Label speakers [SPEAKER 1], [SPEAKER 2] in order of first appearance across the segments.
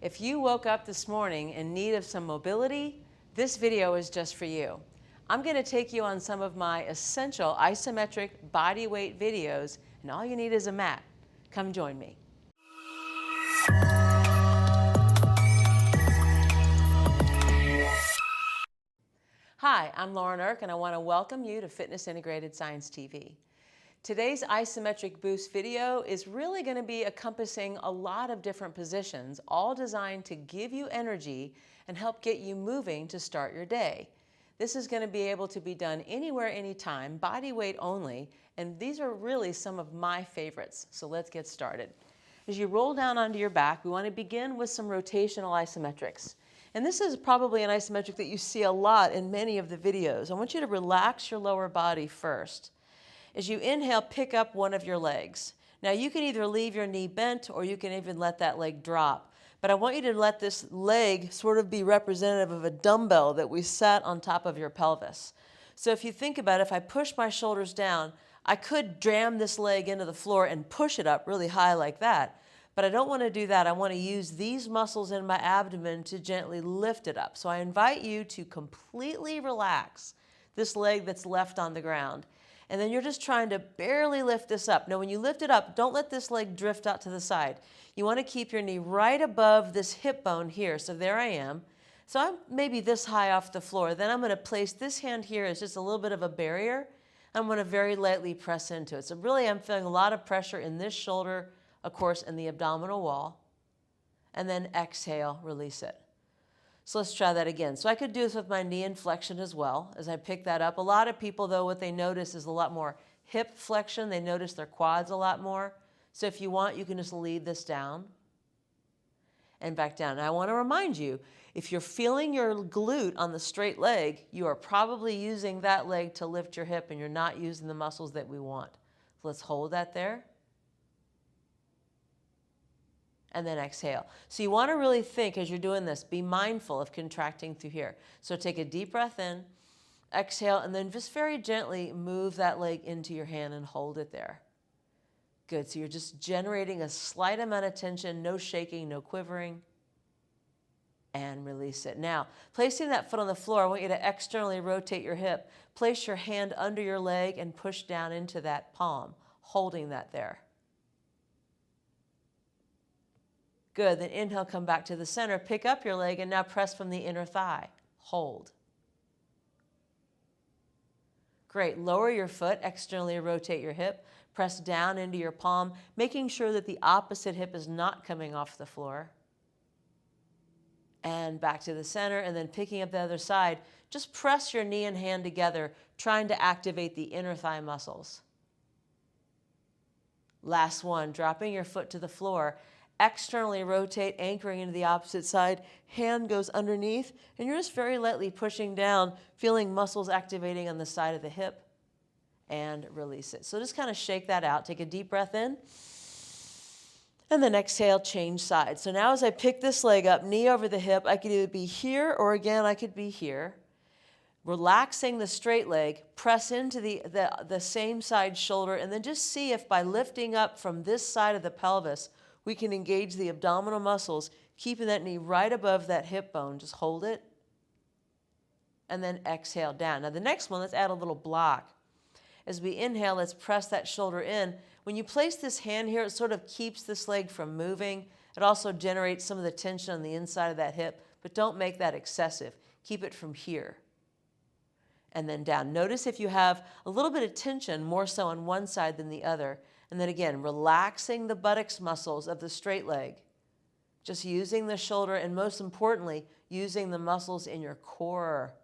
[SPEAKER 1] If you woke up this morning in need of some mobility, this video is just for you. I'm going to take you on some of my essential isometric body weight videos, and all you need is a mat. Come join me. Hi, I'm Lauren Eirk, and I want to welcome you to Fitness Integrated Science TV. Today's isometric boost video is really going to be encompassing a lot of different positions, all designed to give you energy and help get you moving to start your day. This is going to be able to be done anywhere, anytime, body weight only, and these are really some of my favorites. So let's get started. As you roll down onto your back, we want to begin with some rotational isometrics. And this is probably an isometric that you see a lot in many of the videos. I want you to relax your lower body first. As you inhale, pick up one of your legs. Now you can either leave your knee bent or you can even let that leg drop. But I want you to let this leg sort of be representative of a dumbbell that we sat on top of your pelvis. So if you think about it, if I push my shoulders down, I could jam this leg into the floor and push it up really high like that. But I don't want to do that. I want to use these muscles in my abdomen to gently lift it up. So I invite you to completely relax this leg that's left on the ground. And then you're just trying to barely lift this up. Now when you lift it up, don't let this leg drift out to the side. You want to keep your knee right above this hip bone here. So there I am. So I'm maybe this high off the floor. Then I'm going to place this hand here as just a little bit of a barrier. I'm going to very lightly press into it. So really I'm feeling a lot of pressure in this shoulder, of course, in the abdominal wall. And then exhale, release it. So let's try that again. So I could do this with my knee in flexion as well as I pick that up. A lot of people, though, what they notice is a lot more hip flexion. They notice their quads a lot more. So if you want, you can just lead this down and back down. And I want to remind you, if you're feeling your glute on the straight leg, you are probably using that leg to lift your hip and you're not using the muscles that we want. So let's hold that there. And then exhale. So you want to really think as you're doing this, be mindful of contracting through here. So take a deep breath in, exhale, and then just very gently move that leg into your hand and hold it there. Good, so you're just generating a slight amount of tension, no shaking, no quivering, and release it. Now, placing that foot on the floor, I want you to externally rotate your hip. Place your hand under your leg and push down into that palm, holding that there. Good, then inhale, come back to the center, pick up your leg, and now press from the inner thigh. Hold. Great, lower your foot, externally rotate your hip, press down into your palm, making sure that the opposite hip is not coming off the floor. And back to the center, and then picking up the other side, just press your knee and hand together, trying to activate the inner thigh muscles. Last one, dropping your foot to the floor, externally rotate, anchoring into the opposite side, hand goes underneath, and you're just very lightly pushing down, feeling muscles activating on the side of the hip, and release it. So just kind of shake that out. Take a deep breath in, and then exhale, change sides. So now as I pick this leg up, knee over the hip, I could either be here, or again, I could be here. Relaxing the straight leg, press into the same side shoulder, and then just see if by lifting up from this side of the pelvis, we can engage the abdominal muscles, keeping that knee right above that hip bone. Just hold it. And then exhale down. Now the next one, let's add a little block. As we inhale, let's press that shoulder in. When you place this hand here, it sort of keeps this leg from moving. It also generates some of the tension on the inside of that hip, but don't make that excessive. Keep it from here. And then down. Notice if you have a little bit of tension, more so on one side than the other. And then again, relaxing the buttocks muscles of the straight leg. Just using the shoulder and most importantly, using the muscles in your core.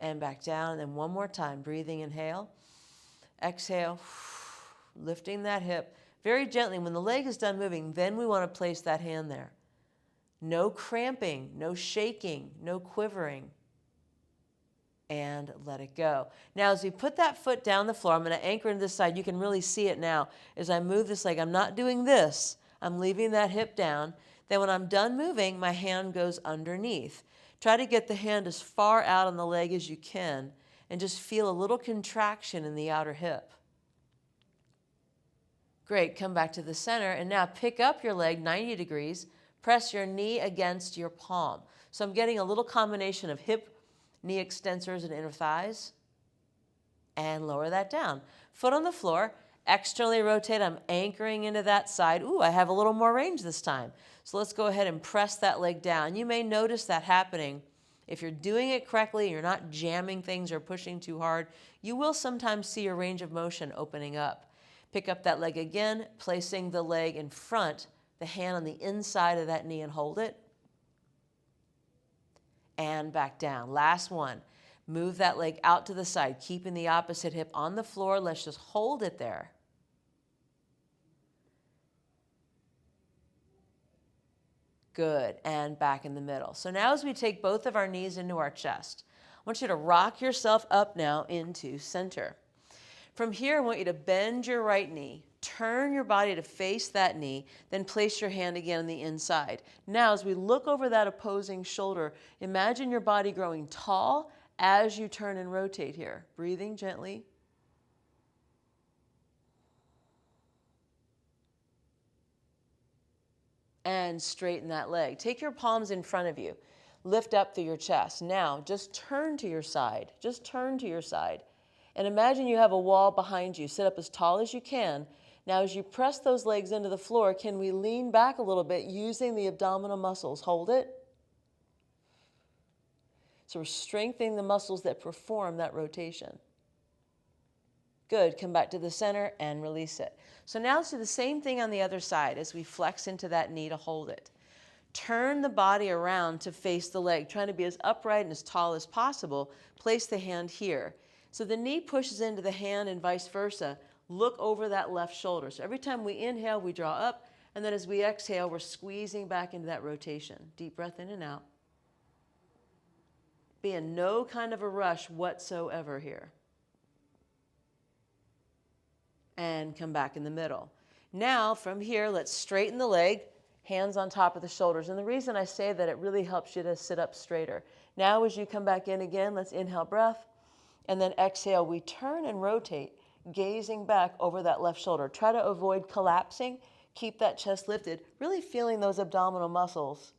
[SPEAKER 1] And back down. And then one more time, breathing, inhale. Exhale, lifting that hip. Very gently, when the leg is done moving, then we want to place that hand there. No cramping, no shaking, no quivering. And let it go. Now, as we put that foot down the floor, I'm going to anchor into this side. You can really see it now. As I move this leg, I'm not doing this. I'm leaving that hip down. Then when I'm done moving, my hand goes underneath. Try to get the hand as far out on the leg as you can and just feel a little contraction in the outer hip. Great, come back to the center and now pick up your leg 90 degrees, Press your knee against your palm. So I'm getting a little combination of hip, knee extensors, and inner thighs. And lower that down. Foot on the floor, externally rotate. I'm anchoring into that side. Ooh, I have a little more range this time. So let's go ahead and press that leg down. You may notice that happening. If you're doing it correctly, you're not jamming things or pushing too hard, you will sometimes see your range of motion opening up. Pick up that leg again, placing the leg in front, the hand on the inside of that knee, and hold it. And back down. Last one. Move that leg out to the side, keeping the opposite hip on the floor. Let's just hold it there. Good, and back in the middle. So now as we take both of our knees into our chest, I want you to rock yourself up now into center. From here, I want you to bend your right knee, turn your body to face that knee, then place your hand again on the inside. Now, as we look over that opposing shoulder, imagine your body growing tall as you turn and rotate here. Breathing gently. And straighten that leg. Take your palms in front of you. Lift up through your chest. Now, just turn to your side. Just turn to your side. And imagine you have a wall behind you. Sit up as tall as you can. Now, as you press those legs into the floor, can we lean back a little bit using the abdominal muscles? Hold it. So we're strengthening the muscles that perform that rotation. Good. Come back to the center and release it. So now let's do the same thing on the other side as we flex into that knee to hold it. Turn the body around to face the leg, trying to be as upright and as tall as possible. Place the hand here. So the knee pushes into the hand and vice versa. Look over that left shoulder. So every time we inhale, we draw up. And then as we exhale, we're squeezing back into that rotation. Deep breath in and out. Be in no kind of a rush whatsoever here. And come back in the middle. Now, from here, let's straighten the leg, hands on top of the shoulders. And the reason I say that, it really helps you to sit up straighter. Now, as you come back in again, let's inhale breath. And then exhale, we turn and rotate, gazing back over that left shoulder. Try to avoid collapsing. Keep that chest lifted, really feeling those abdominal muscles.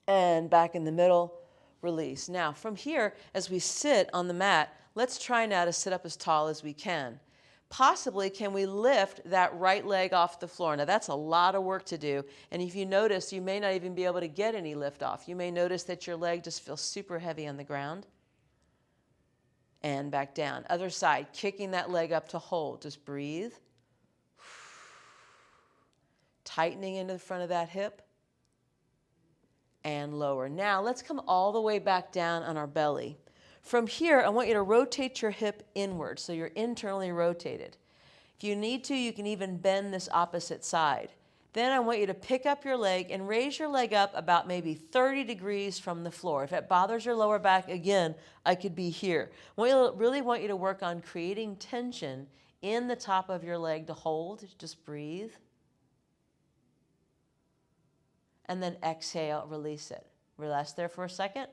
[SPEAKER 1] And back in the middle, release. Now, from here, as we sit on the mat, let's try now to sit up as tall as we can. Possibly, can we lift that right leg off the floor? Now, that's a lot of work to do. And if you notice, you may not even be able to get any lift off. You may notice that your leg just feels super heavy on the ground. And back down. Other side, kicking that leg up to hold. Just breathe. Tightening into the front of that hip. And lower. Now, let's come all the way back down on our belly. From here, I want you to rotate your hip inward, so you're internally rotated. If you need to, you can even bend this opposite side. Then I want you to pick up your leg and raise your leg up about maybe 30 degrees from the floor. If it bothers your lower back, again, I could be here. I really want you to work on creating tension in the top of your leg to hold. Just breathe. And then exhale, release it. Relax there for a second.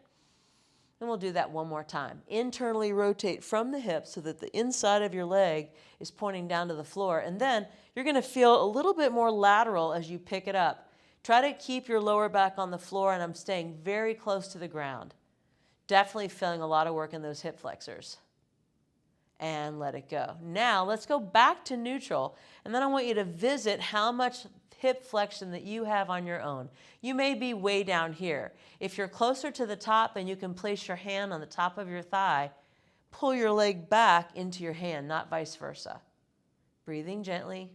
[SPEAKER 1] And we'll do that one more time. Internally rotate from the hip so that the inside of your leg is pointing down to the floor. And then you're going to feel a little bit more lateral as you pick it up. Try to keep your lower back on the floor, and I'm staying very close to the ground. Definitely feeling a lot of work in those hip flexors. And let it go. Now let's go back to neutral. And then I want you to visit how much hip flexion that you have on your own. You may be way down here. If you're closer to the top and you can place your hand on the top of your thigh, pull your leg back into your hand, not vice versa. Breathing gently.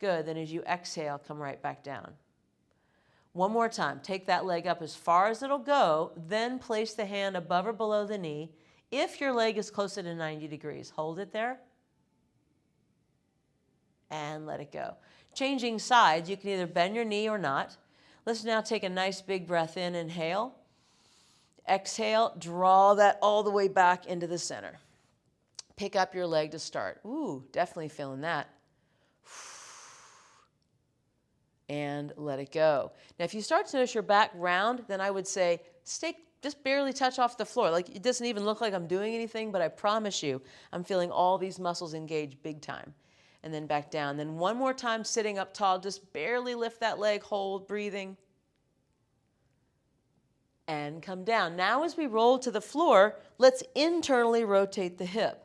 [SPEAKER 1] Good. Then as you exhale, come right back down. One more time. Take that leg up as far as it'll go, then place the hand above or below the knee. If your leg is closer to 90 degrees, hold it there. And let it go. Changing sides, you can either bend your knee or not. Let's now take a nice big breath in, inhale. Exhale, draw that all the way back into the center. Pick up your leg to start. Ooh, definitely feeling that. And let it go. Now, if you start to notice your back round, then I would say just barely touch off the floor. Like, it doesn't even look like I'm doing anything, but I promise you, I'm feeling all these muscles engage big time. and then back down. Then one more time sitting up tall, just barely lift that leg, hold, breathing, and come down. Now as we roll to the floor, let's internally rotate the hip.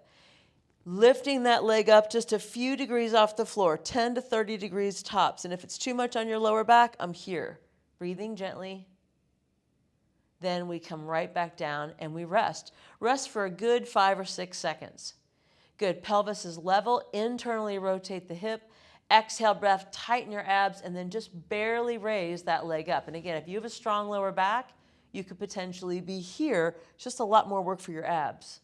[SPEAKER 1] Lifting that leg up just a few degrees off the floor, 10 to 30 degrees tops. And if it's too much on your lower back, I'm here. Breathing gently. Then we come right back down and we rest. Rest for a good 5 or 6 seconds. Good. Pelvis is level. Internally rotate the hip. Exhale, breath, tighten your abs, and then just barely raise that leg up. And again, if you have a strong lower back, you could potentially be here. It's just a lot more work for your abs.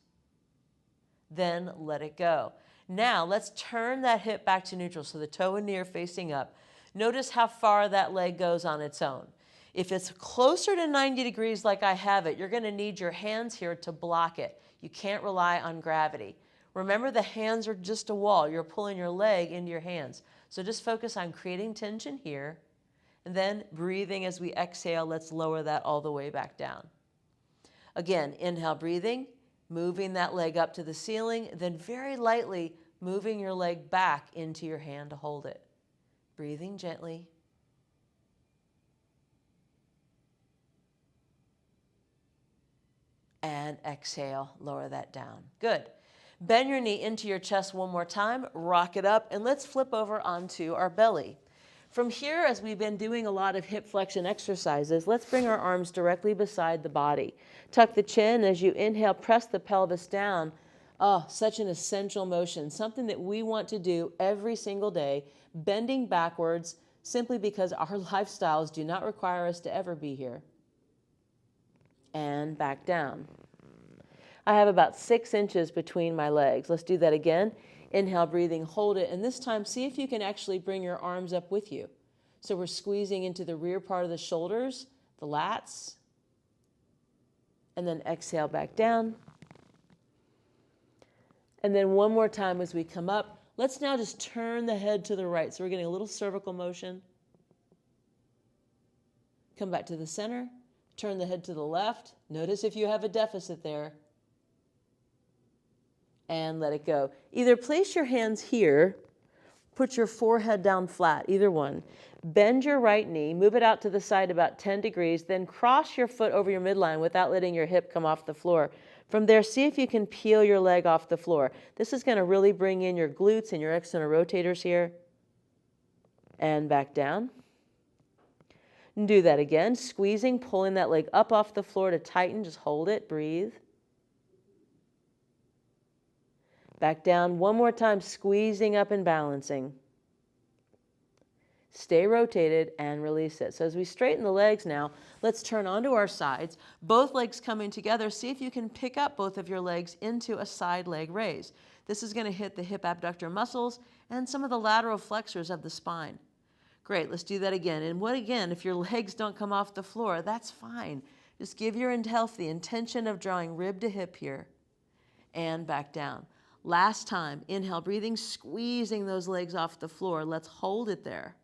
[SPEAKER 1] Then let it go. Now let's turn that hip back to neutral, so the toe and knee are facing up. Notice how far that leg goes on its own. If it's closer to 90 degrees like I have it, you're going to need your hands here to block it. You can't rely on gravity. Remember, the hands are just a wall. You're pulling your leg into your hands. So just focus on creating tension here, and then breathing as we exhale. Let's lower that all the way back down. Again, inhale, breathing. Moving that leg up to the ceiling, then very lightly moving your leg back into your hand to hold it. Breathing gently. And exhale, lower that down. Good. Bend your knee into your chest one more time, rock it up, and let's flip over onto our belly. From here, as we've been doing a lot of hip flexion exercises, let's bring our arms directly beside the body. Tuck the chin. As you inhale, press the pelvis down. Oh, such an essential motion, something that we want to do every single day, bending backwards simply because our lifestyles do not require us to ever be here. And back down. I have about 6 inches between my legs. Let's do that again. Inhale, breathing, hold it, and this time see if you can actually bring your arms up with you. So we're squeezing into the rear part of the shoulders, the lats, and then exhale back down. And then one more time as we come up. Let's now just turn the head to the right. So we're getting a little cervical motion. Come back to the center, turn the head to the left. Notice if you have a deficit there. And let it go. Either place your hands here, put your forehead down flat, either one. Bend your right knee, move it out to the side about 10 degrees, then cross your foot over your midline without letting your hip come off the floor. From there, see if you can peel your leg off the floor. This is going to really bring in your glutes and your external rotators here. And back down. And do that again, squeezing, pulling that leg up off the floor to tighten. Just hold it, breathe. Back down one more time, squeezing up and balancing. Stay rotated and release it. So as we straighten the legs now, let's turn onto our sides. Both legs coming together. See if you can pick up both of your legs into a side leg raise. This is going to hit the hip abductor muscles and some of the lateral flexors of the spine. Great, let's do that again. And again, if your legs don't come off the floor, that's fine. Just give yourself the intention of drawing rib to hip here and back down. Last time, inhale, breathing, squeezing those legs off the floor. Let's hold it there.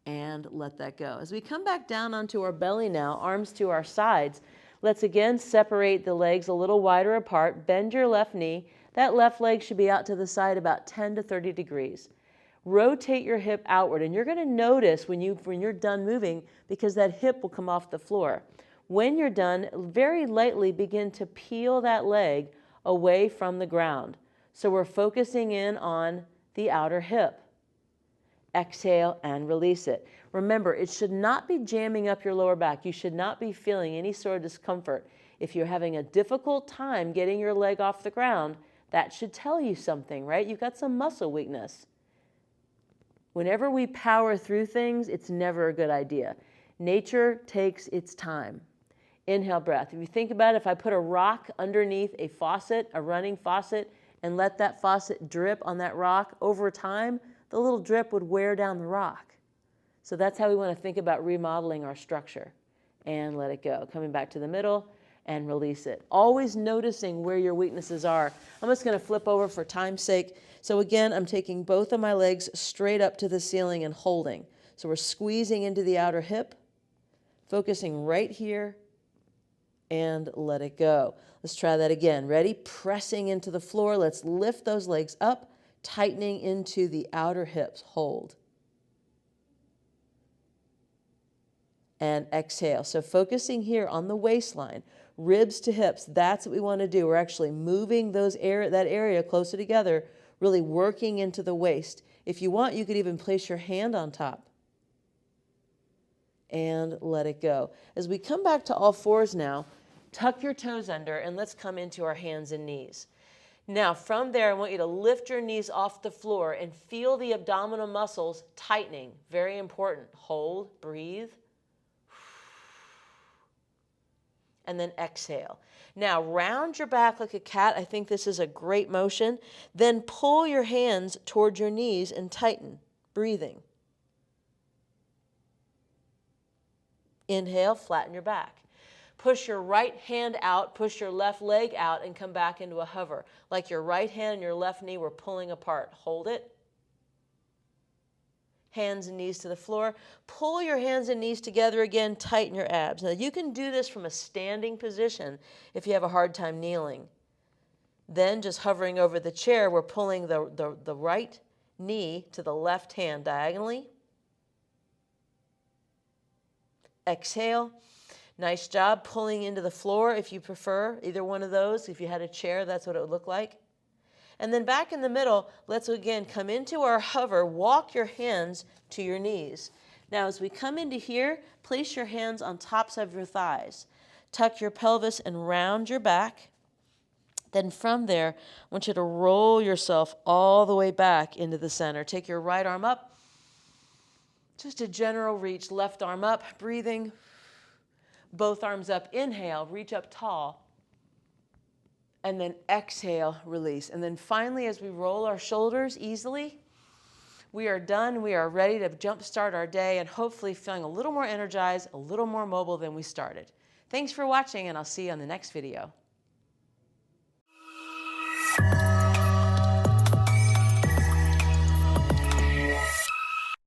[SPEAKER 1] And let that go. As we come back down onto our belly now, arms to our sides, let's again separate the legs a little wider apart. Bend your left knee. That left leg should be out to the side about 10 to 30 degrees. Rotate your hip outward, and you're going to notice when you're done moving, because that hip will come off the floor. When you're done, very lightly begin to peel that leg away from the ground. So we're focusing in on the outer hip. Exhale and release it. Remember, it should not be jamming up your lower back. You should not be feeling any sort of discomfort. If you're having a difficult time getting your leg off the ground, that should tell you something, right? You've got some muscle weakness. Whenever we power through things, it's never a good idea. Nature takes its time. Inhale, breath. If you think about it, if I put a rock underneath a faucet, a running faucet, and let that faucet drip on that rock, over time, the little drip would wear down the rock. So that's how we want to think about remodeling our structure. And let it go. Coming back to the middle and release it. Always noticing where your weaknesses are. I'm just going to flip over for time's sake. So again, I'm taking both of my legs straight up to the ceiling and holding. So we're squeezing into the outer hip, focusing right here, and let it go. Let's try that again. Ready? Pressing into the floor. Let's lift those legs up, tightening into the outer hips. Hold. And exhale. So focusing here on the waistline, ribs to hips, that's what we want to do. We're actually moving that area closer together, really working into the waist. If you want, you could even place your hand on top. And let it go. As we come back to all fours now, tuck your toes under and let's come into our hands and knees. Now from there, I want you to lift your knees off the floor and feel the abdominal muscles tightening. Very important. Hold, breathe. And then exhale. Now round your back like a cat. I think this is a great motion. Then pull your hands towards your knees and tighten, breathing. Inhale, flatten your back. Push your right hand out, push your left leg out, and come back into a hover. Like your right hand and your left knee were pulling apart. Hold it. Hands and knees to the floor. Pull your hands and knees together again, tighten your abs. Now you can do this from a standing position if you have a hard time kneeling. Then just hovering over the chair, we're pulling the right knee to the left hand diagonally. Exhale. Nice job pulling into the floor if you prefer, either one of those. If you had a chair, that's what it would look like. And then back in the middle, let's again come into our hover, walk your hands to your knees. Now as we come into here, place your hands on tops of your thighs. Tuck your pelvis and round your back. Then from there, I want you to roll yourself all the way back into the center. Take your right arm up. Just a general reach, left arm up, breathing. Both arms up, inhale, reach up tall. And then exhale, release. And then finally, as we roll our shoulders easily, we are done. We are ready to jumpstart our day and hopefully feeling a little more energized, a little more mobile than we started. Thanks for watching, and I'll see you on the next video.